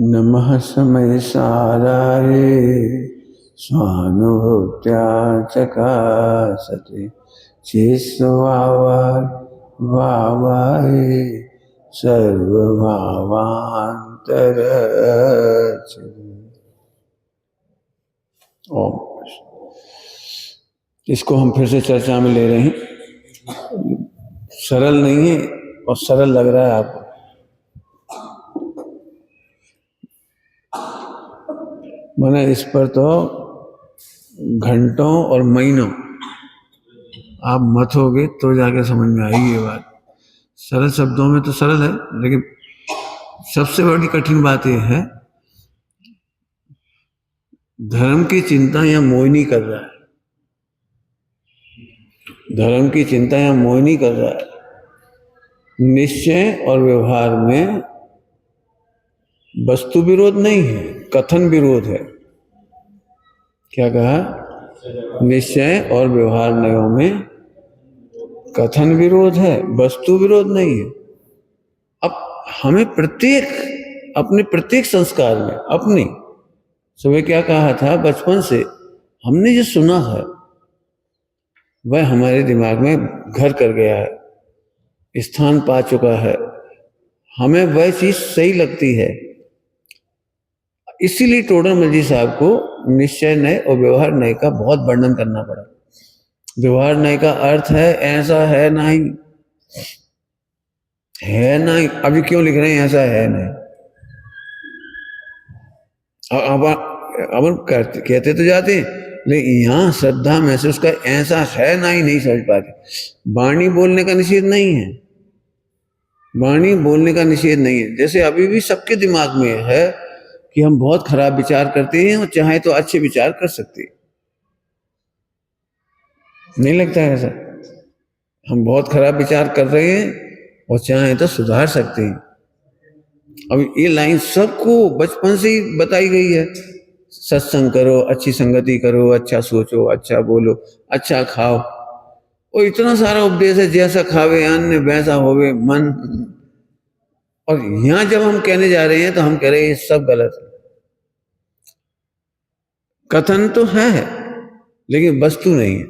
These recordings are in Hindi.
नमः समय साराये स्वानुभूत्या चकासते चेष्वावाये सर्वभावान्तरचरे। ओम। इसको हम फिर से चर्चा में ले रहे हैं। सरल नहीं है और सरल लग रहा है आपको। मैंने इस पर तो घंटों और महीनों आप मत होगे तो जाके समझ में आएगी ये बात। सरल शब्दों में तो सरल है, लेकिन सबसे बड़ी कठिन बात यह है, धर्म की चिंता या मोह नहीं कर रहा है। धर्म की चिंता या मोह नहीं कर रहा है। निश्चय और व्यवहार में वस्तु विरोध नहीं है, कथन विरोध है। क्या कहा? निश्चय और व्यवहार नयों में कथन विरोध है, वस्तु विरोध नहीं है। अब हमें अपने प्रत्येक संस्कार में अपनी सुबह क्या कहा था, बचपन से हमने जो सुना है वह हमारे दिमाग में घर कर गया है, स्थान पा चुका है। हमें वह चीज सही लगती है। इसीलिए टोडरमल जी साहब को निश्चय नय और व्यवहार नय का बहुत वर्णन करना पड़ा। व्यवहार नय का अर्थ है ऐसा है नहीं, है नहीं। अभी क्यों लिख रहे हैं ऐसा है नहीं? अब कहते तो जाते हैं, लेकिन यहाँ श्रद्धा में से उसका ऐसा है नहीं समझ पाते। वाणी बोलने का निषेध नहीं है, वाणी बोलने का निषेध नहीं है। जैसे अभी भी सबके दिमाग में है कि हम बहुत खराब विचार करते हैं और चाहे तो अच्छे विचार कर सकते हैं। नहीं लगता है ऐसा? हम बहुत खराब विचार कर रहे हैं और चाहे तो सुधार सकते हैं। अब ये लाइन सबको बचपन से ही बताई गई है। सत्संग करो, अच्छी संगति करो, अच्छा सोचो, अच्छा बोलो, अच्छा खाओ, और इतना सारा उपदेश है, जैसा खावे अन्न वैसा होवे मन। और यहां जब हम कहने जा रहे हैं तो हम कह रहे हैं ये सब गलत है। कथन तो है लेकिन वस्तु नहीं है,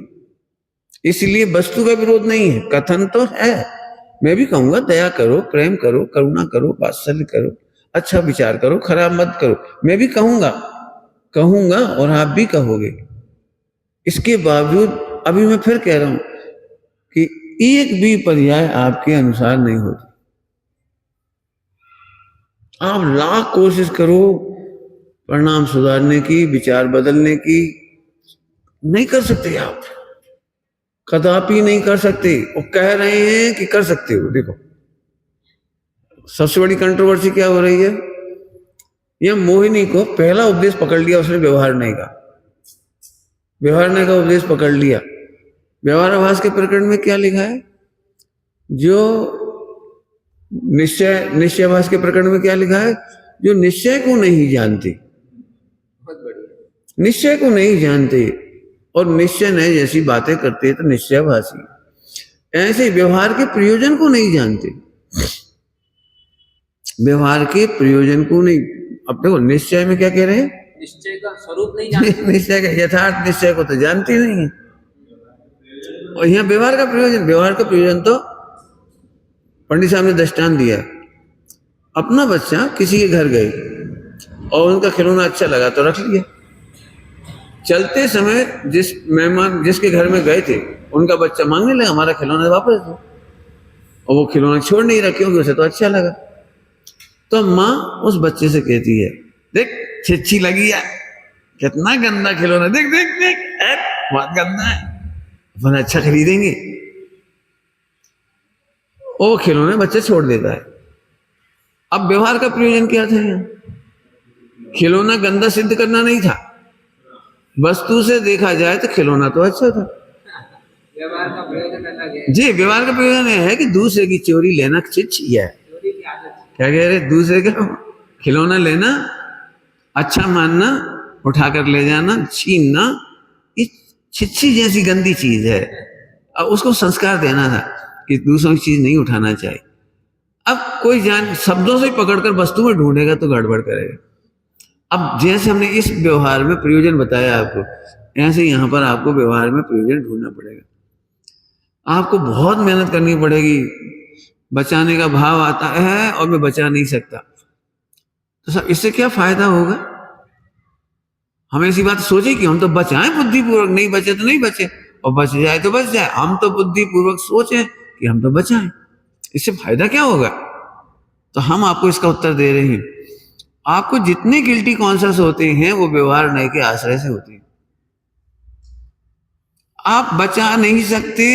इसलिए वस्तु का विरोध नहीं है, कथन तो है। मैं भी कहूंगा दया करो, प्रेम करो, करुणा करो, वात्सल्य करो, अच्छा विचार करो, खराब मत करो। मैं भी कहूंगा और आप भी कहोगे। इसके बावजूद अभी मैं फिर कह रहा हूं कि एक भी पर्याय आपके अनुसार नहीं होती। आप लाख कोशिश करो परिणाम सुधारने की, विचार बदलने की, नहीं कर सकते आप, कदापि नहीं कर सकते। वो कह रहे हैं कि कर सकते हो। देखो सबसे बड़ी कंट्रोवर्सी क्या हो रही है, यह मोहिनी को पहला उपदेश पकड़ लिया उसने, व्यवहार नहीं का उपदेश पकड़ लिया। व्यवहार आभास के प्रकरण में क्या लिखा है? जो निश्चय आभास के प्रकरण में क्या लिखा है? जो निश्चय को नहीं जानते, निश्चय को नहीं जानते और निश्चय नहीं जैसी बातें करते तो निश्चयभासी। ऐसे व्यवहार के प्रयोजन को नहीं जानते, व्यवहार के प्रयोजन को नहीं। अब देखो निश्चय में क्या कह रहे हैं? निश्चय का स्वरूप नहीं जानते। निश्चय का यथार्थ निश्चय को तो जानते नहीं है। और यहाँ व्यवहार का प्रयोजन तो पंडित साहब ने दृष्टांत दिया। अपना बच्चा किसी के घर गए और उनका खिलौना अच्छा लगा तो रख लिया। चलते समय जिस मेहमान जिसके घर में गए थे उनका बच्चा मांगने लगा हमारा खिलौना वापस दो, और वो खिलौना छोड़ नहीं रखे क्योंकि उसे तो अच्छा लगा। तो माँ उस बच्चे से कहती है, देख छिच्छी लगी है, कितना गंदा खिलौना, देख देख देख बहुत गंदा है, अपन अच्छा खरीदेंगे। वो खिलौने बच्चा छोड़ देता है। अब व्यवहार का प्रयोजन क्या था? खिलौना गंदा सिद्ध करना नहीं था, वस्तु से देखा जाए तो खिलौना तो अच्छा था। व्यवहार का प्रयोजन अलग है जी, व्यवहार का प्रयोजन है कि दूसरे की चोरी लेना छिच्छी है। क्या कह रहे? दूसरे का खिलौना लेना, अच्छा मानना, उठाकर ले जाना, छीनना, ये छिच्छी जैसी गंदी चीज है। अब उसको संस्कार देना था कि दूसरों की चीज नहीं उठाना चाहिए। अब कोई जान शब्दों से पकड़कर वस्तु में ढूंढेगा तो गड़बड़ करेगा। अब जैसे हमने इस व्यवहार में प्रयोजन बताया आपको, ऐसे यहां पर आपको व्यवहार में प्रयोजन ढूंढना पड़ेगा। आपको बहुत मेहनत करनी पड़ेगी। बचाने का भाव आता है और मैं बचा नहीं सकता, तो सब इससे क्या फायदा होगा? हम ऐसी बात सोचे कि हम तो बचाएं बुद्धिपूर्वक, नहीं बचे तो नहीं बचे, और बच जाए तो बच जाए। हम तो बुद्धिपूर्वक सोचें कि हम तो बचाएं, इससे फायदा क्या होगा? तो हम आपको इसका उत्तर दे रहे हैं। आपको जितने गिल्टी कॉन्शियस होते हैं वो व्यवहार नए के आश्रय से होते हैं। आप बचा नहीं सकते,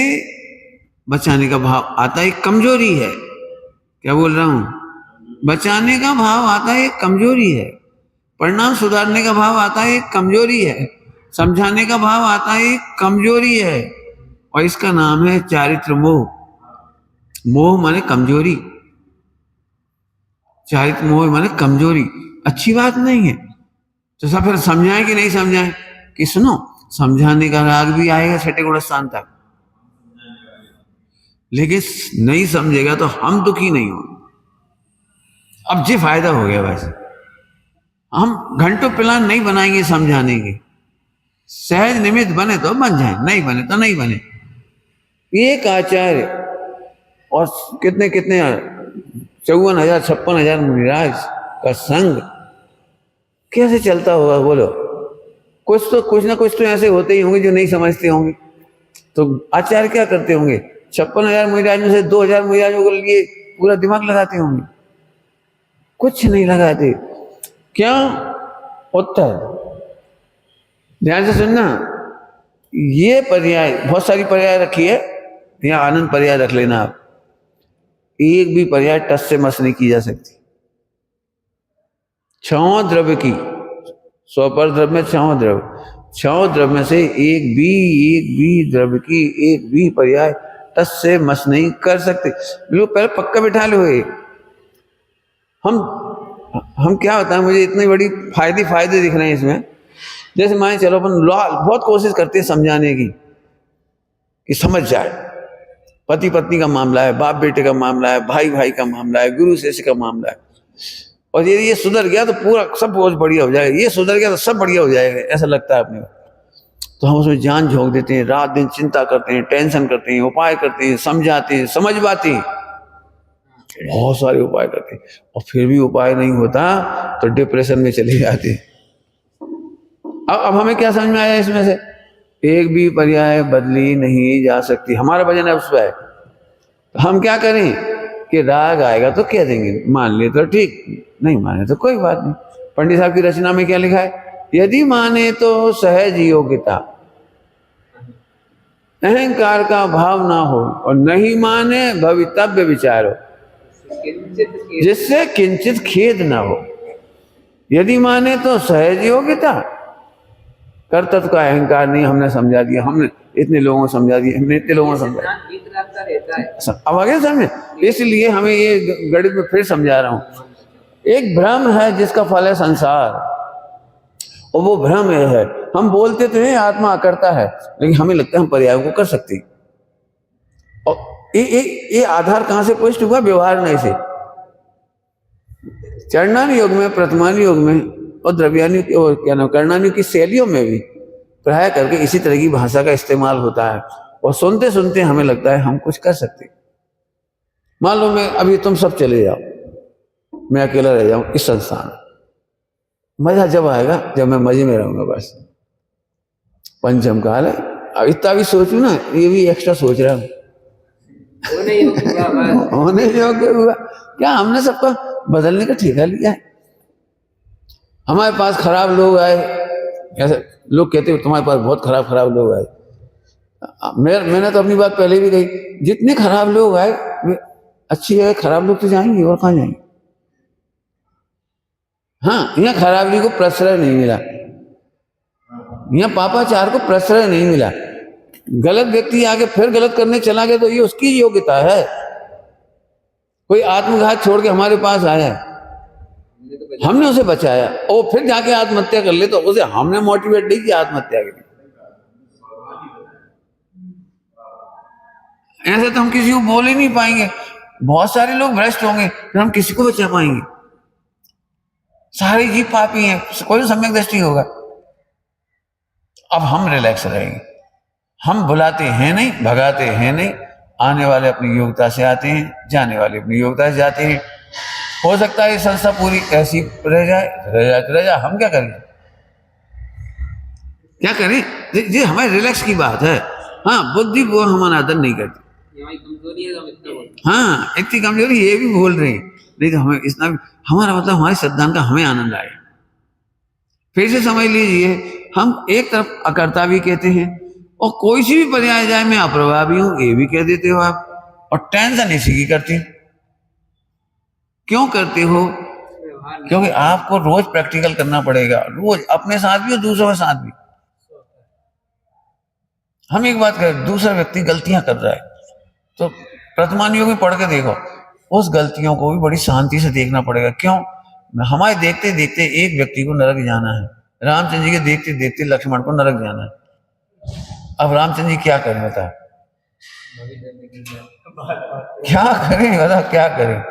बचाने का भाव आता है, कमजोरी है। क्या बोल रहा हूं? बचाने का भाव आता है, कमजोरी है। परिणाम सुधारने का भाव आता है, कमजोरी है। समझाने का भाव आता है, कमजोरी है। और इसका नाम है चारित्र मोह। मोह माने कमजोरी, चारित्र मोह माने कमजोरी। अच्छी बात नहीं है। तो सब फिर समझाएं कि नहीं समझाएं? कि सुनो, समझाने का राग भी आएगा छठे गुण स्थान तक, लेकिन नहीं समझेगा तो हम दुखी नहीं होंगे। अब जी फायदा हो गया। बस हम घंटों प्लान नहीं बनाएंगे समझाने के, सहज निमित्त बने तो बन जाए, नहीं बने तो नहीं बने। एक आचार्य और कितने कितने 54,000 56,000 मुनिराज का संग कैसे चलता होगा बोलो? कुछ ना कुछ तो ऐसे होते ही होंगे जो नहीं समझते होंगे। तो आचार्य क्या करते होंगे? 56,000 मुनिराज में से 2,000 मुनिराजों के लिए पूरा दिमाग लगाते होंगे? कुछ नहीं लगाते। क्यों? उत्तर ध्यान से सुनना। ये पर्याय, बहुत सारी पर्याय रखी है, यहाँ आनंद पर्याय रख लेना आप। एक भी पर्याय टस से मस नहीं की जा सकती। 6 द्रव्य की, 100 पर द्रव्य में 6 द्रव्य, 6 द्रव्य में से एक भी द्रव्य की एक भी पर्याय टस से मस नहीं कर सकते। बिल्कुल पहले पक्का बिठा लो। हम क्या बताएं, मुझे इतनी बड़ी फायदे दिख रहे हैं इसमें। जैसे मान चलो अपन बहुत कोशिश करते हैं समझाने की कि समझ जाए। पति पत्नी का मामला है, बाप बेटे का मामला है, भाई भाई का मामला है, गुरु शिष्य का मामला है, और ये सुधर गया तो पूरा सब बहुत बढ़िया हो जाएगा, ये सुधर गया तो सब बढ़िया हो जाएगा, ऐसा लगता है अपने को। तो हम उसमें जान झोंक देते हैं, रात दिन चिंता करते हैं, टेंशन करते हैं, उपाय करते हैं, समझाते हैं, समझवाते हैं, बहुत सारे उपाय करते हैं, और फिर भी उपाय नहीं होता तो डिप्रेशन में चले जाते हैं। अब हमें क्या समझ में आया इसमें से? एक भी पर्याय बदली नहीं जा सकती। हमारा वजन है उस पर। तो हम क्या करें कि राग आएगा तो कह देंगे, मान ले तो ठीक, नहीं माने तो कोई बात नहीं। पंडित साहब की रचना में क्या लिखा है? यदि माने तो सहज योग्यता, अहंकार का भाव ना हो, और नहीं माने भवितव्य विचारो, जिससे किंचित खेद ना हो। यदि माने तो सहज योग्यता, कर्तव्य का अहंकार नहीं। हमने समझा दिया, हमने इतने लोगों को समझा दिया, हमने इतने लोगों को समझा। अब आगे समझे? इसलिए हमें ये गणित में फिर समझा रहा हूं। एक भ्रम है जिसका फल है संसार, और वो भ्रम है, हम बोलते तो हैं आत्मा करता है, लेकिन हमें लगता है हम पर्यायों को कर सकते हैं। और ये आधार कहां से पुष्ट हुआ? व्यवहार नहीं से। चरणानि योग में, प्रथमानि योग में, और द्रव्यानि और क्या नाम कर्णानि की शैलियों में भी प्राय करके इसी तरह की भाषा का इस्तेमाल होता है, और सुनते सुनते हमें लगता है हम कुछ कर सकते। मान लो मैं अभी, तुम सब चले जाओ, मैं अकेला रह जाऊं इस संस्थान में। मजा जब आएगा जब मैं मजे में रहूंगा। बस पंचम काल है। अब इतना भी सोचू ना, ये भी एक्स्ट्रा सोच रहा हूं। होने योग्य हुआ क्या? हमने सबका बदलने का ठेका लिया है। हमारे पास खराब लोग आए, ऐसे लोग कहते हैं तुम्हारे पास बहुत खराब लोग आए। मैंने तो अपनी बात पहले भी कही, जितने खराब लोग आए वे अच्छी है, खराब लोग तो जाएंगे, और कहाँ जाएंगे। हाँ, यहाँ खराबी को प्रश्रय नहीं मिला, यहाँ पापाचार को प्रश्रय नहीं मिला। गलत व्यक्ति आगे फिर गलत करने चला गया तो ये उसकी योग्यता है। कोई आत्मघात छोड़ के हमारे पास आया, हमने उसे बचाया, और फिर जाके आत्महत्या कर ले तो उसे हमने मोटिवेट नहीं किया आत्महत्या के लिए। ऐसे तो हम किसी को बोल ही नहीं पाएंगे। बहुत सारे लोग भ्रष्ट होंगे, फिर हम किसी को बचा पाएंगे? सारे जीव पापी हैं, कोई तो सम्यक दृष्टि होगा। अब हम रिलैक्स रहेंगे, हम बुलाते हैं नहीं, भगाते हैं नहीं, आने वाले अपनी योग्यता से आते हैं, जाने वाले अपनी योग्यता से जाते हैं। हो सकता है ये संस्था पूरी ऐसी रह जाए, हम क्या करें? क्या करें? ये हमारे रिलैक्स की बात है। हाँ, बुद्धि वो हमारा आदर नहीं करती। हमारी कमजोरी है, हम इतना बोलते हाँ, इतनी कमजोरी ये भी बोल रहे हैं, नहीं तो हमें इतना भी, हमारा मतलब हमारे श्रद्धान का हमें आनंद आए। फिर से समझ लीजिए, हम एक तरफ अकर्ता भी कहते हैं और कोई सी भी पर्याय जाए मैं अप्रभावी हूं ये भी कह देते हो आप, और टेंशन इसी की करते। क्यों करते हो? व्यवहार नहीं। क्योंकि आपको रोज प्रैक्टिकल करना पड़ेगा, रोज अपने साथ भी और दूसरों के साथ भी। हम एक बात करें, दूसरा व्यक्ति गलतियां कर रहा है तो प्रतिमानियों में पढ़ के देखो, उस गलतियों को भी बड़ी शांति से देखना पड़ेगा। क्यों? हमारे देखते देखते एक व्यक्ति को नरक जाना है, रामचंद्र जी के देखते देखते लक्ष्मण को नरक जाना है। अब रामचंद्र जी क्या करें बता? क्या करें बता, क्या करें?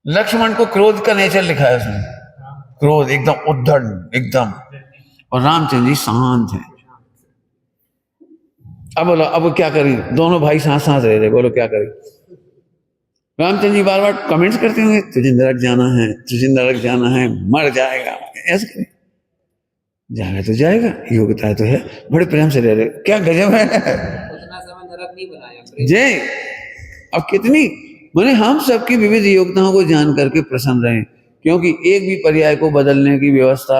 लक्ष्मण को क्रोध का नेचर लिखा है उसमें, क्रोध एकदम उद्धड़ एकदम, और रामचंद्र जी शांत हैं। अब बोलो, अब क्या करें? दोनों भाई साथ साथ रह रहे, बोलो क्या करें? रामचंद्र जी बार बार कमेंट्स करते होंगे, तुझे नरक जाना है, तुझे नरक जाना है, मर जाएगा, ऐसे करें। जाएगा तो जाएगा, योग्यता तो है, बड़े प्रेम से रह रहे, क्या गजब है। उतना समय नरक नहीं बनाया जय। अब कितनी माने हम सबकी विविध योग्यताओं को जान करके प्रसन्न रहें, क्योंकि एक भी पर्याय को बदलने की व्यवस्था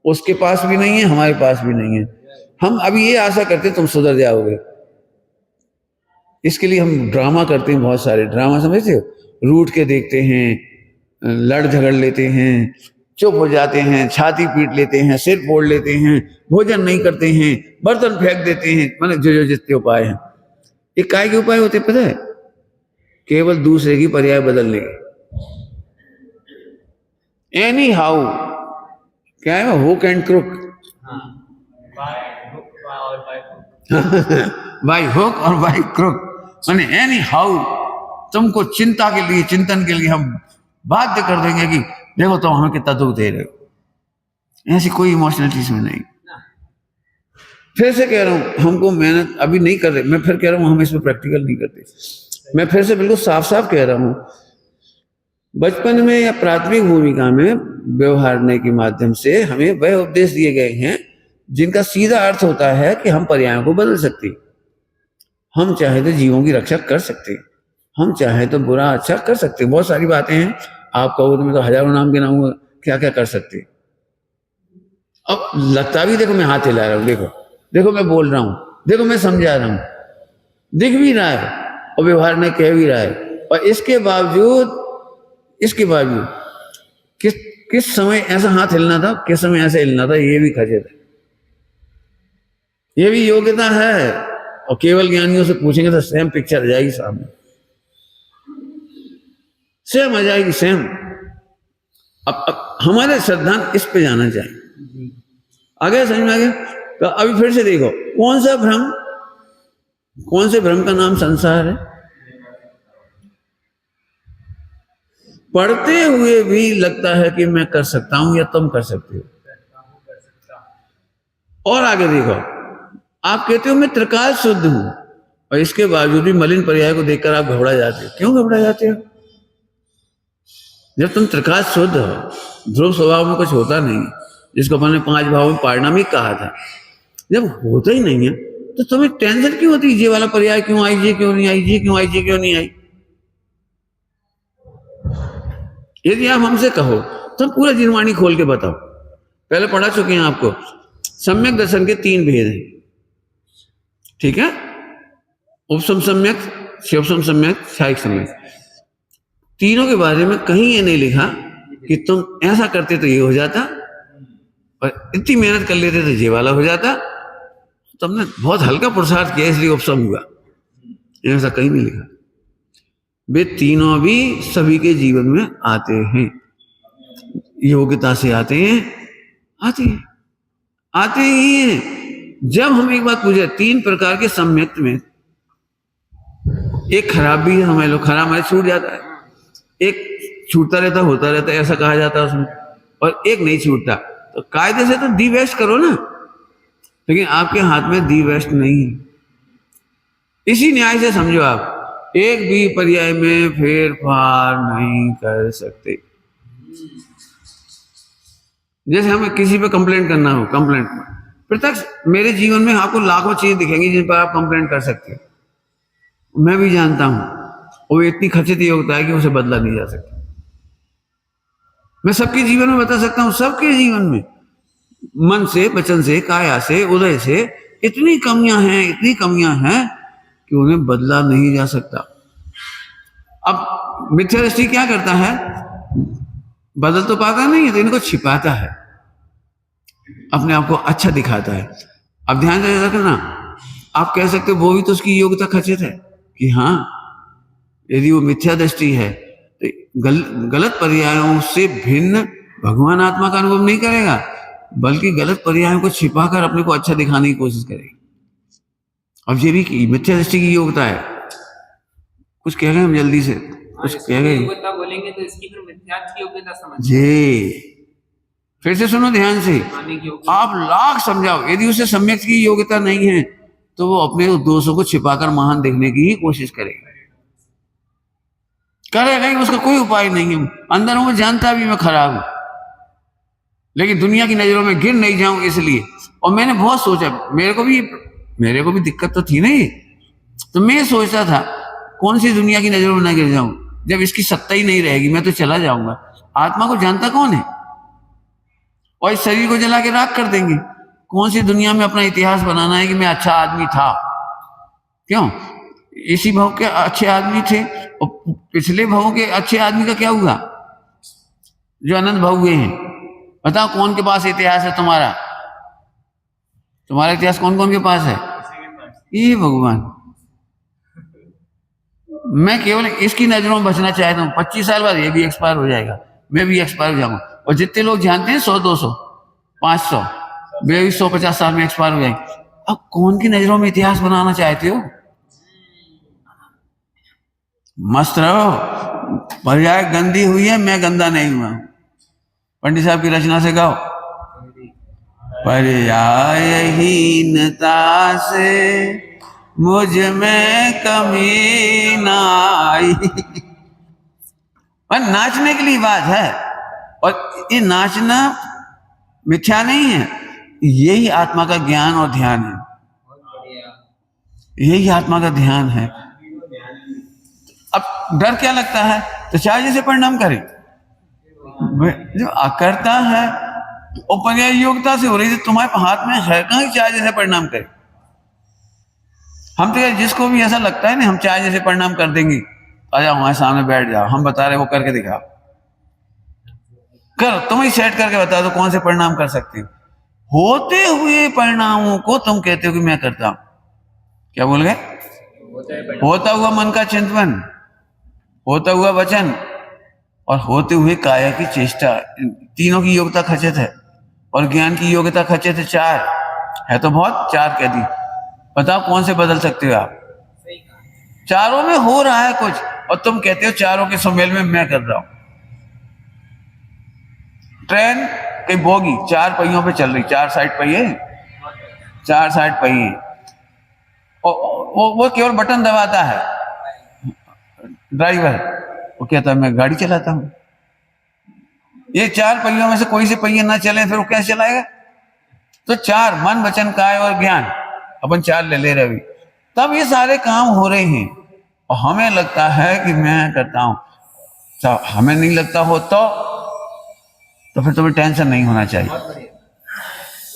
उसके पास भी नहीं है, हमारे पास भी नहीं है। हम अभी ये आशा करते तुम सुधर जाओगे, इसके लिए हम ड्रामा करते हैं, बहुत सारे ड्रामा समझते हो, रूठ के देखते हैं, लड़ झगड़ लेते हैं, चुप हो जाते हैं, छाती पीट लेते हैं, सिर फोड़ लेते हैं, भोजन नहीं करते हैं, बर्तन फेंक देते हैं, माने जो जितने उपाय हैं। ये काय के उपाय होते पता है? केवल दूसरे की पर्याय बदलने के। एनी हाउ, क्या है, hook and crook, by hook और बाय क्रुक, माने एनी हाउ तुमको चिंता के लिए, चिंतन के लिए हम बाध्य कर देंगे कि देखो तुम हमें कितना दुख दे रहे हो। ऐसी कोई इमोशनलिटी इसमें नहीं। फिर से कह रहा हूं, हमको मेहनत अभी नहीं कर रहे, मैं फिर कह रहा हूं हम इसमें प्रैक्टिकल नहीं करते। मैं फिर से बिल्कुल साफ साफ कह रहा हूं, बचपन में या प्राथमिक भूमिका में व्यवहारने के माध्यम से हमें वह उपदेश दिए गए हैं जिनका सीधा अर्थ होता है कि हम पर्यायों को बदल सकते, हम चाहे तो जीवों की रक्षा कर सकते, हम चाहे तो बुरा अच्छा कर सकते। बहुत सारी बातें हैं, आप कहो तो मैं तो हजारों नाम गिनाऊंगा क्या क्या कर सकते। अब लगता भी, देखो मैं हाथ हिला रहा हूं, देखो देखो मैं बोल रहा हूं, देखो मैं समझा रहा हूं, दिख भी रहा है और व्यवहार में कह भी रहा है, और इसके बावजूद किस समय ऐसा हाथ हिलना था, किस समय ऐसे हिलना था, ये भी खचित है, ये भी योग्यता है। और केवल ज्ञानियों से पूछेंगे तो सेम पिक्चर आ जाएगी सामने, सेम आ जाएगी, सेम। अब हमारे श्रद्धान इस पे जाना चाहिए। आगे समझ में आ गया? तो अभी फिर से देखो, कौन से भ्रम का नाम संसार है? पढ़ते हुए भी लगता है कि मैं कर सकता हूं या तुम कर सकते हो। और आगे देखो, आप कहते हो मैं त्रिकाल शुद्ध हूं, और इसके बावजूद भी मलिन पर्याय को देखकर आप घबरा जाते हो। क्यों घबरा जाते हो? जब तुम त्रिकाल शुद्ध हो, ध्रुव स्वभाव में कुछ होता नहीं, जिसको अपन ने 5 भावों में पारिणामिक कहा था, जब होता ही नहीं है तो तुम्हें टेंशन क्यों होती? ये वाला पर्याय क्यों आई, ये क्यों नहीं आई, ये क्यों आई, ये क्यों नहीं आई? यदि आप हमसे कहो तो हम पूरा जिनवाणी खोल के बताओ। पहले पढ़ा चुके हैं आपको, सम्यक दर्शन के 3 भेद हैं, ठीक है? उपसम सम्यक, शिवसम सम्यक, साहिक सम्यक। तीनों के बारे में कहीं ये नहीं लिखा कि तुम ऐसा करते तो ये हो जाता, और इतनी मेहनत कर लेते तो ये वाला हो जाता। तुमने बहुत हल्का पुरुषार्थ किया इसलिए उपसम हुआ, ऐसा कहीं नहीं लिखा। वे तीनों भी सभी के जीवन में आते हैं, योग्यता से आते ही हैं। जब हम एक बात पूछे, 3 प्रकार के सम्यक में एक खराब भी है, समझ लो, खराब हमारे छूट जाता है, एक छूटता रहता, होता रहता है, ऐसा कहा जाता है उसमें, और एक नहीं छूटता। तो कायदे से तो दी वेस्ट करो ना, लेकिन आपके हाथ में दी वेस्ट नहीं है। इसी न्याय से समझो आप, एक भी पर्याय में फेर फार नहीं कर सकते। जैसे हमें किसी पे कंप्लेंट करना हो, कंप्लेंट प्रत्यक्ष मेरे जीवन में आपको लाखों चीजें दिखेंगी जिन पर आप कंप्लेंट कर सकते हो, मैं भी जानता हूं, वो इतनी खचित योग्यता है कि उसे बदला नहीं जा सकता। मैं सबके जीवन में बता सकता हूं, सबके जीवन में मन से, वचन से, काया से, उदय से इतनी कमियां हैं, इतनी कमियां हैं कि उन्हें बदला नहीं जा सकता। अब मिथ्या दृष्टि क्या करता है, बदल तो पाता नहीं है तो इनको छिपाता है, अपने आप को अच्छा दिखाता है। अब ध्यान से रखना, आप कह सकते हो वो भी तो उसकी योग्यता खचित है कि हाँ, यदि वो मिथ्या दृष्टि है तो गलत पर्यायों से भिन्न भगवान आत्मा का अनुभव नहीं करेगा, बल्कि गलत पर्यायों को छिपाकर अपने को अच्छा दिखाने की कोशिश करेगा। अब ये भी मिथ्या दृष्टि की योग्यता है। कुछ कह गए हम जल्दी से, कुछ कह गए योग्यता बोलेंगे तो इसकी फिर मिथ्यात्व की योग्यता समझ जी। फिर से सुनो ध्यान से, आप लाख समझाओ, यदि उसे सम्यक की योग्यता नहीं है तो वो अपने दोषों को छिपाकर महान दिखने की ही कोशिश करेगा ही, उसका कोई उपाय नहीं है। अंदर वो जानता भी मैं खराब हूं, लेकिन दुनिया की नजरों में गिर नहीं जाऊं इसलिए। और मैंने बहुत सोचा, मेरे को भी दिक्कत तो थी नहीं, तो मैं सोचता था कौन सी दुनिया की नजरों में ना गिर जाऊं, जब इसकी सत्ता ही नहीं रहेगी मैं तो चला जाऊंगा। आत्मा को जानता कौन है, और इस शरीर को जला के राख कर देंगे। कौन सी दुनिया में अपना इतिहास बनाना है कि मैं अच्छा आदमी था, क्यों? इसी भाव के अच्छे आदमी थे, और पिछले भाव के अच्छे आदमी का क्या हुआ जो अनंत भाव हुए हैं? बताओ कौन के पास इतिहास है तुम्हारा? तुम्हारा इतिहास कौन कौन के पास है? ये भगवान। मैं केवल इसकी नजरों में बचना चाहता हूँ। 25 साल बाद ये भी एक्सपायर हो जाएगा, मैं भी एक्सपायर हो जाऊंगा, और जितने लोग जानते हैं 100, 200, 500, वे भी 150 साल में एक्सपायर हो जाएंगे। अब कौन की नजरों में इतिहास बनाना चाहते हो? मस्त रहो, पर्याय गंदी हुई है, मैं गंदा नहीं हुआ। पंडित साहब की रचना से गाओ, पर्यायहीनता से मुझ में कमी ना आई। पर नाचने के लिए बात है, और ये नाचना मिथ्या नहीं है, यही आत्मा का ज्ञान और ध्यान है, यही आत्मा का ध्यान है। अब डर क्या लगता है? तो चाहे जैसे परिणाम करे, जो अकर्ता है और पर्याय योग्यता से हो रही है, तुम्हारे हाथ में है कहाँ कि चाहे जैसे परिणाम करे? हम तो जिसको भी ऐसा लगता है ना हम चाहे जैसे परिणाम कर देंगे, आ जाओ हमारे सामने बैठ जाओ, हम बता रहे वो करके दिखाओ, कर तुम ही सेट करके बता दो कौन से परिणाम कर सकते हो। होते हुए परिणामों को तुम कहते हो कि मैं करता हूं। क्या बोल गए? होता हुआ मन का चिंतन, होता हुआ वचन, और होते हुए काया की चेष्टा, तीनों की योग्यता खचित है, और ज्ञान की योग्यता खचित है। 4 है तो बहुत, 4 कह दी। बताओ कौन से बदल सकते हो आप? चारों में हो रहा है कुछ, और तुम कहते हो चारों के सुमेल में मैं कर रहा हूं। ट्रेन कई बोगी 4 पहियों पे चल रही, 4 साइड पहिए, 4 साइड पहिए, और वो केवल बटन दबाता है ड्राइवर, वो कहता है मैं गाड़ी चलाता हूं। ये 4 पहियों में से कोई से पहिए ना चले फिर वो कैसे चलाएगा? तो 4 मन, वचन, काय और ज्ञान, अपन 4 ले रहे अभी, तब ये सारे काम हो रहे हैं, और हमें लगता है कि मैं करता हूं। तो हमें नहीं लगता हो तो फिर तुम्हें टेंशन नहीं होना चाहिए।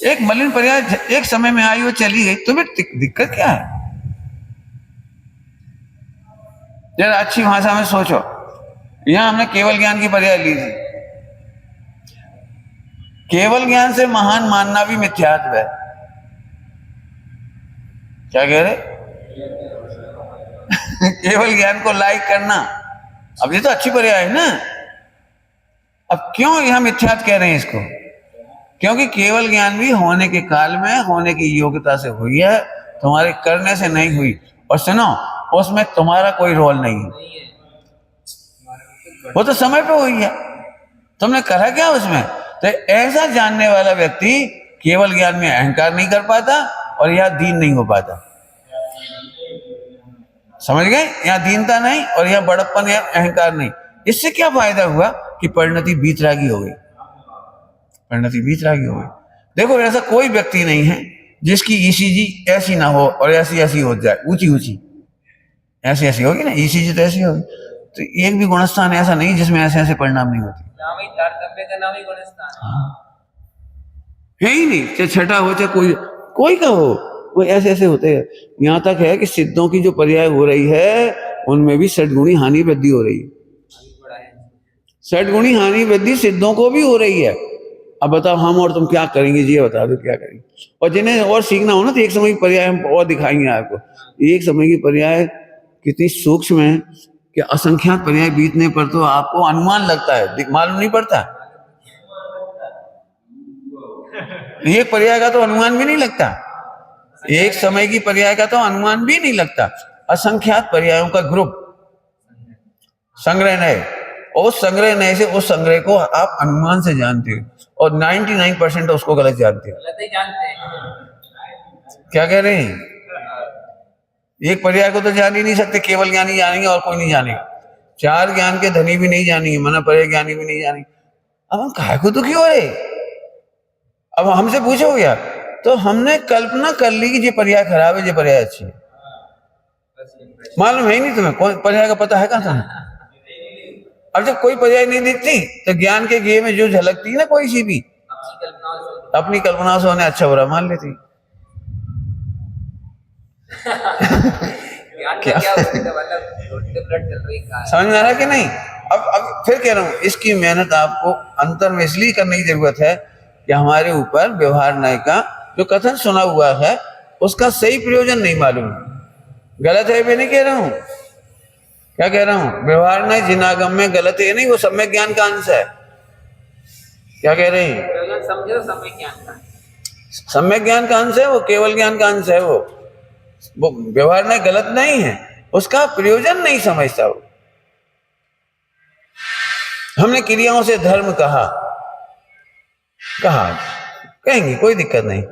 एक मलिन पर्याय एक समय में आई, वो चली गई, तुम्हें दिक्कत क्या है? जरा अच्छी भाषा में सोचो, यहां हमने केवल ज्ञान की पर्याय ली थी। केवल ज्ञान से महान मानना भी मिथ्यात्व है। क्या कह रहे? केवल ज्ञान को लाइक करना, अब ये तो अच्छी पर्याय है ना। अब क्यों यहां मिथ्यात्व कह रहे हैं इसको? क्योंकि केवल ज्ञान भी होने के काल में, होने की योग्यता से हुई है, तुम्हारे करने से नहीं हुई। और सुनो, उसमें तुम्हारा कोई रोल नहीं है, नहीं है। वो तो समय पे हुई है, तुमने करा क्या उसमें। तो ऐसा जानने वाला व्यक्ति केवल ज्ञान में अहंकार नहीं कर पाता और यह दीन नहीं हो पाता। समझ गए, यहाँ दीनता नहीं और यहाँ बड़प्पन या अहंकार नहीं। इससे क्या फायदा हुआ कि परिणति बीतरागी हो गई, परिणति बीतरागी हो गई। देखो ऐसा कोई व्यक्ति नहीं है जिसकी ईसीजी ऐसी ना हो और ऐसी ऐसी हो जाए, ऊंची ऊंची ऐसी ऐसी होगी ना, ईसीजी तो ऐसी होगी। तो एक भी गुणस्थान ऐसा नहीं जिसमें ऐसे ऐसे परिणाम नहीं होते। नाम ही तारतम्य का नाम ही गुणस्थान है ही नहीं, चाहे छठा हो चाहे कोई का हो, वो ऐसे ऐसे होते हैं। यहाँ तक है कि सिद्धों की जो पर्याय हो रही है उनमें भी षटगुणी हानि वृद्धि हो रही है। बड़ा है। षटगुणी हानि वृद्धि सिद्धों को भी हो रही है। अब बताओ हम और तुम क्या करेंगे जी, बता दो क्या करेंगे। और जिन्हें और सीखना हो ना तो एक समय की पर्याय हम और दिखाएंगे आपको। एक समय की पर्याय कितनी सूक्ष्म है कि असंख्यात पर्याय बीतने पर तो आपको अनुमान लगता है, मालूम नहीं पड़ता। एक पर्याय का तो अनुमान भी नहीं लगता, एक समय की पर्याय का तो अनुमान भी नहीं लगता। असंख्यात पर्यायों का ग्रुप संग्रह नय, उस संग्रह नय से उस संग्रह को आप अनुमान से जानते हो और 99% उसको गलत जानते हो। गलत ही जानते हैं। क्या कह रहे हैं, एक पर्याय को तो जान ही नहीं सकते, केवल ज्ञानी जानेंगे और कोई नहीं जानेगा। चार ज्ञान के धनी भी नहीं जानेंगे, मना पर्याय ज्ञानी भी नहीं जानेंगे। अब हम काहे को दुखी हो रहे, अब हमसे पूछो यार, तो हमने कल्पना कर ली कि ये पर्याय खराब है, ये पर्याय अच्छी है। मालूम है ही नहीं तुम्हें, कौन पर्याय का पता है कहाँ तुम्हें। अब जब कोई पर्याय नहीं दिखती तो ज्ञान के गेय में जो झलकती है ना कोई सी भी, अपनी कल्पना से उन्हें अच्छा बुरा मान लेती। क्या समझ में आ रहा कि नहीं। अब फिर कह रहा हूं, इसकी मेहनत आपको अंतर में इसलिए करने की जरूरत है कि हमारे ऊपर व्यवहार न्याय का जो कथन सुना हुआ है उसका सही प्रयोजन नहीं मालूम। गलत है मैं नहीं कह रहा हूं, क्या कह रहा हूं, व्यवहार न्याय जिनागम में गलत है नहीं, वो सम्यक ज्ञान का अंश है। क्या कह रहे हैं, समझो सम्यक ज्ञान का, सम्यक ज्ञान का अंश है, वो केवल ज्ञान का अंश है। वो व्यवहार न्याय गलत नहीं है, उसका प्रयोजन नहीं समझता वो। हमने क्रियाओं से धर्म कहा कहेंगे कोई दिक्कत नहीं।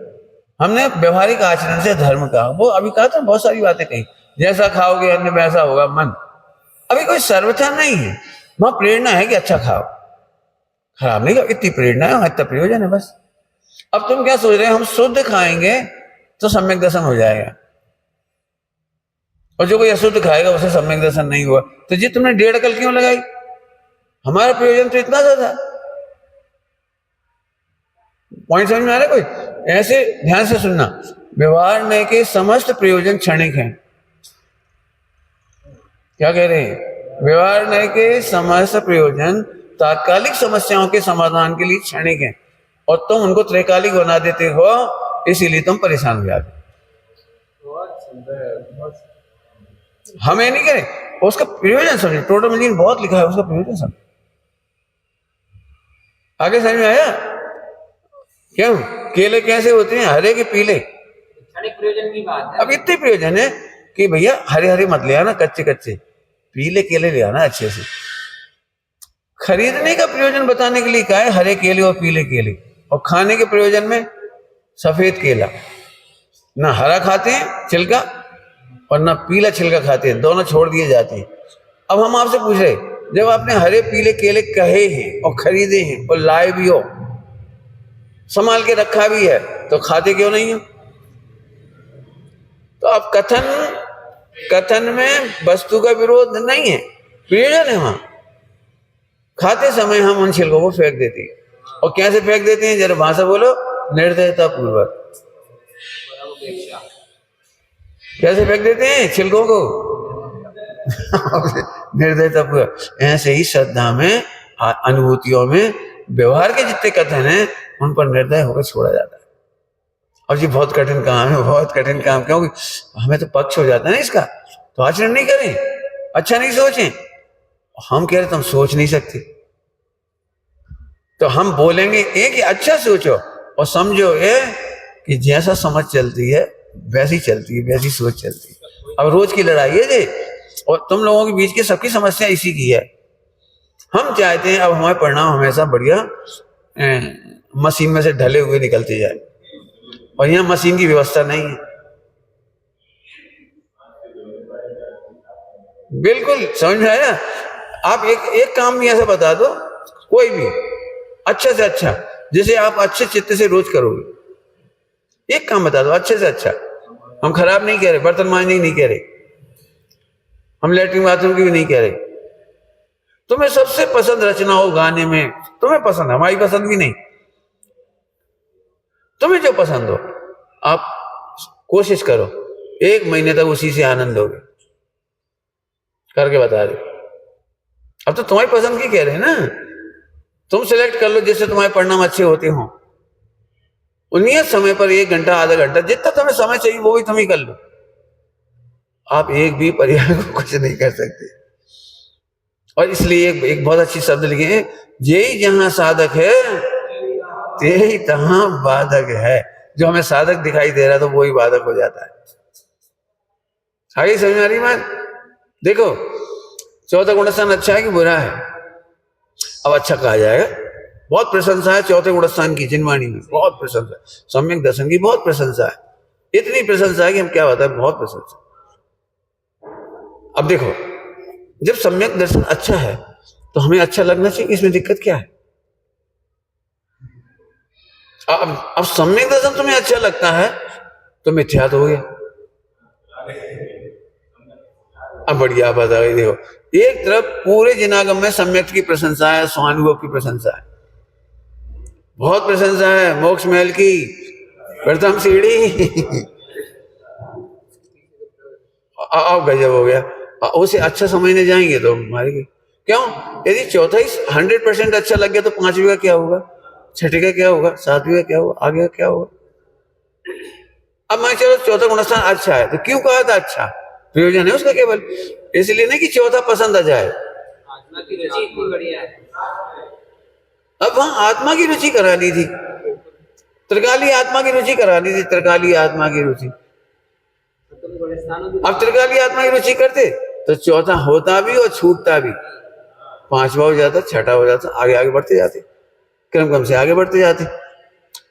हमने व्यवहारिक आचरण से धर्म कहा, वो अभी कहा था, बहुत सारी बातें कही, जैसा खाओगे अन्न वैसा होगा मन। अभी कोई सर्वथा नहीं है, वहां प्रेरणा है कि अच्छा खाओ, खराब नहीं खाओ, इतनी प्रेरणा है, इतना प्रयोजन है बस। अब तुम क्या सोच रहे हो, हम शुद्ध खाएंगे तो सम्यक दर्शन हो जाएगा, और जो कोई अशुद्ध खाएगा उसे सम्यक दर्शन नहीं हुआ। तो जी तुमने 1.5 अकल क्यों लगाई, हमारा प्रयोजन तो इतना सा था। पॉइंट समझ में आ रहा है कोई, ऐसे ध्यान से सुनना। व्यवहार न्याय के समस्त प्रयोजन क्षणिक हैं। क्या कह रहे हैं, व्यवहार न्याय के समस्त प्रयोजन तात्कालिक समस्याओं के समाधान के लिए क्षणिक हैं, और तुम उनको त्रैकालिक बना देते हो, इसीलिए तुम परेशान हो जाते। हमें नहीं करें, उसका प्रयोजन समझे। टोटल मीनिंग बहुत लिखा है, उसका प्रयोजन समझे। आगे समझ में आया क्यों, केले कैसे होते हैं, हरे के पीले, प्रयोजन की बात है। अब इतने प्रयोजन है कि भैया हरे हरे मत ले आना, कच्चे कच्चे, पीले केले ले आना अच्छे से। खरीदने का प्रयोजन बताने के लिए कहा है हरे केले और पीले केले, और खाने के प्रयोजन में सफेद केला, ना हरा खाते हैं छिलका और ना पीला छिलका खाते हैं, दोनों छोड़ दिए जाते हैं। अब हम आपसे पूछ रहे, जब आपने हरे पीले केले कहे हैं और खरीदे हैं और लाए भी हो, संभाल के रखा भी है, तो खाते क्यों नहीं हो। तो अब कथन में वस्तु का विरोध नहीं है, प्रयोजन है। वहां खाते समय हम उन छिलकों को फेंक देते हैं, और कैसे फेंक देते हैं, जरा भाषा बोलो, निर्दयता पूर्वक। कैसे फेंक देते हैं छिलकों को, निर्दयता पूर्वक। ऐसे ही श्रद्धा में, अनुभूतियों में, व्यवहार के जितने कथन हैं उन पर निर्दय होकर छोड़ा जाता है। और ये बहुत कठिन काम है, बहुत कठिन काम, क्योंकि हमें तो पक्ष हो जाता है ना इसका। तो आचरण नहीं करें, अच्छा नहीं सोचें, हम कह रहे तुम सोच नहीं सकते, तो हम बोलेंगे एक कि अच्छा सोचो और समझो ये कि जैसा समझ चलती है वैसी चलती है, वैसी सोच चलती है। अब रोज की लड़ाई है ये, और तुम लोगों के बीच की सबकी समस्या इसी की है। हम चाहते हैं अब हमारे परिणाम हमेशा बढ़िया मशीन में से ढले हुए निकलते जाए, और यहाँ मशीन की व्यवस्था नहीं है। बिल्कुल समझ में आया। आप एक काम भी ऐसा बता दो, कोई भी अच्छे से अच्छा, जिसे आप अच्छे चित्त से रोज करोगे। एक काम बता दो अच्छे से अच्छा। हम खराब नहीं कह रहे, बर्तन मांजने की नहीं कह रहे, हम लेटरिन बाथरूम की भी नहीं कह रहे। तुम्हें सबसे पसंद रचना हो गाने में, तुम्हें पसंद, हमारी पसंद भी नहीं, तुम्हें जो पसंद हो आप कोशिश करो, 1 महीने तक उसी से आनंद लोगे, करके बता दो। अब तो तुम्हारी पसंद की कह रहे हैं ना, तुम सिलेक्ट कर लो जिससे तुम्हारे परिणाम अच्छे होते हो। नियत समय पर 1 घंटा आधा घंटा जितना तुम्हें समय चाहिए वो भी तुम ही कर लो। आप एक भी पर्याय को कुछ नहीं कर सकते। और इसलिए एक बहुत अच्छी शब्द लिखे हैं, यही जहां साधक है ते तहां बाधक है। जो हमें साधक दिखाई दे रहा तो वही बाधक हो जाता है। आगे समझ में आ रही बात? देखो चौथा गुणस्थान अच्छा है कि बुरा है? अब अच्छा कहा जाएगा, बहुत प्रशंसा है चौथे गुणस्थान की जिनवाणी में, बहुत प्रशंसा है। सम्यक दर्शन की बहुत प्रशंसा है, इतनी प्रशंसा है कि हम क्या बताएं, बहुत प्रशंसा। अब देखो जब सम्यक दर्शन अच्छा है तो हमें अच्छा लगना चाहिए, इसमें दिक्कत क्या है? अब सम्यक दर्शन तुम्हें अच्छा लगता है तो मिथ्यात्व हो गया। अब बढ़िया बात आ गई। देखो एक तरफ पूरे जिनागम में सम्यक की प्रशंसा है, स्वानुभव की प्रशंसा है, बहुत प्रशंसा है, मोक्ष महल की प्रथम सीढ़ी अब गजब हो गया। उसे अच्छा समझने जाएंगे तो मारेंगे। क्यों? यदि चौथा ही 100% अच्छा लग गया तो 5वीं का क्या होगा, 6ठी का क्या होगा, 7वीं का क्या होगा, आगे का क्या होगा? अब मैं चलो चौथा गुणस्थान अच्छा है तो क्यों कहा था अच्छा? प्रयोजन है उसका केवल, इसलिए नहीं कि चौथा पसंद आ जाए। आत्मा की रुचि इतनी बढ़िया है। अब वहां आत्मा की रुचि करानी थी, त्रिकाली आत्मा की रुचि करानी थी, त्रिकाली आत्मा की रुचि। अब त्रिकाली आत्मा की रुचि करते तो चौथा होता भी और छूटता भी, 5वां हो जाता, 6ठा हो जाता, आगे आगे बढ़ते जाते, क्रम से आगे बढ़ते जाते।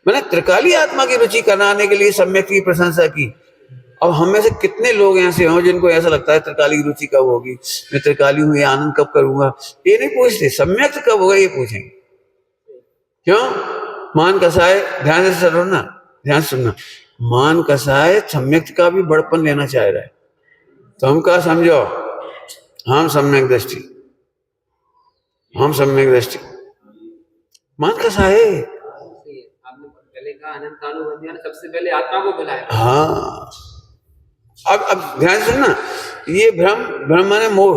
मैंने त्रिकाली आत्मा की रुचि कराने के लिए सम्यक की प्रशंसा की। अब हम में से कितने लोग ऐसे हों जिनको ऐसा लगता है त्रिकाली की रुचि कब होगी, मैं त्रिकाली हूं, ये आनंद कब करूंगा, ये नहीं पूछते, सम्यक कब होगा ये पूछेंगे। क्यों? मान कसाय, ध्यान से सुनना, ध्यान सुनना, मान कसाय सम्यक का भी बड़पन लेना चाह रहा है, तो हम क्या समझो, हम सम्यक दृष्टि, हम सम्यक दृष्टि, मान कसाय। आपने पहले कहा अनंत काल बंदिया ने सबसे पहले आत्मा को बुलाया। हाँ अब ध्यान सुनना, ये भ्रम माने मोह,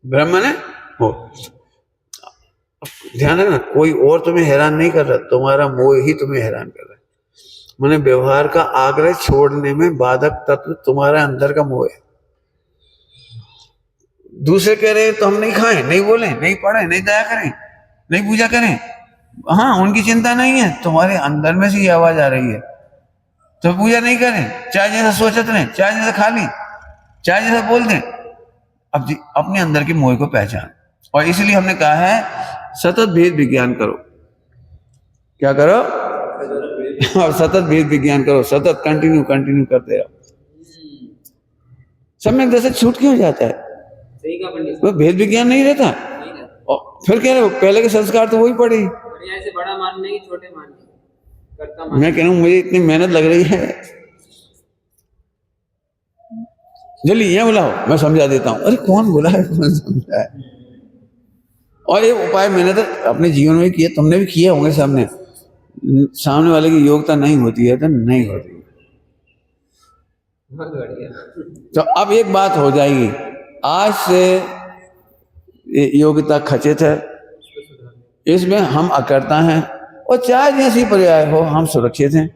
भ्रम माने मोह। ध्यान रखना, कोई और तुम्हें हैरान नहीं कर रहा, तुम्हारा मोह ही तुम्हें हैरान कर रहा है। मैंने व्यवहार का आग्रह छोड़ने में बाधक तत्व तुम्हारा अंदर का मोह है। दूसरे कह रहे हैं तो हम नहीं खाएं, नहीं बोलें, नहीं पढ़ें, नहीं दया करें, नहीं पूजा करें, हाँ उनकी चिंता नहीं है, तुम्हारे अंदर में से ये आवाज आ रही है तो पूजा नहीं करें, चाहे जैसा सोचते रहें, चाहे जैसा खा लें, चाहे जैसा बोल दें। अब अपने अंदर के मोह को पहचान, और इसलिए हमने कहा है सतत भेद विज्ञान करो। क्या करो? और सतत भेद विज्ञान करो, सतत कंटिन्यू करते रहो। सम्यक दर्शन छूट क्यों जाता है? सही का पंडित, वो भेद विज्ञान नहीं रहता। और फिर कह रहे हो पहले के संस्कार तो वही पड़े, बढ़िया से बड़ा मानने की छोटे मानने करता मानने। मैं कह रहा हूं मुझे इतनी मेहनत लग रही है, जल्दी यहाँ बुलाओ मैं समझा देता हूँ। अरे कौन बोला है, कौन समझा है? और ये उपाय मैंने तो अपने जीवन में किए, तुमने भी किए होंगे सबने। सामने वाले की योग्यता नहीं होती है तो नहीं होती। बहुत बढ़िया। तो अब एक बात हो जाएगी, आज से योग्यता खचित है, इसमें हम अकर्ता हैं, और चाहे जैसी पर्याय हो हम सुरक्षित हैं,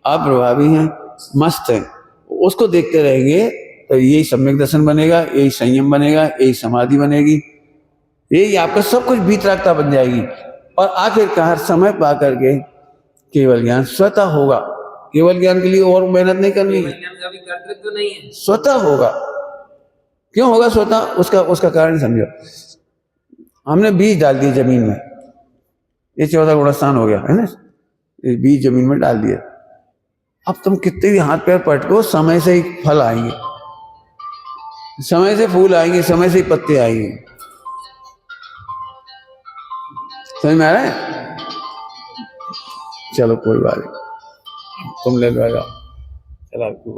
आप प्रभावी हैं, मस्त हैं। उसको देखते रहेंगे तो यही सम्यक दर्शन बनेगा, यही संयम बनेगा, यही समाधि बनेगी, यही आपका सब कुछ वीतरागता बन जाएगी। और आखिरकार समय पा करके केवल ज्ञान स्वतः होगा। केवल ज्ञान के लिए और मेहनत नहीं करनी है, विज्ञान का भी कर्तृत्व तो नहीं है। स्वतः होगा। क्यों होगा स्वतः? उसका कारण समझो। हमने बीज डाल दिए जमीन में, ये 14 गुणस्थान हो गया है ना, ये बीज जमीन में डाल दिया। अब तुम कितने भी हाथ पैर पटको, समय से ही फल आएंगे, समय से फूल आएंगे, समय से ही पत्ते आएंगे। समझ में आ रहा है? चलो कोई बात नहीं, तुम ले लो, चलो।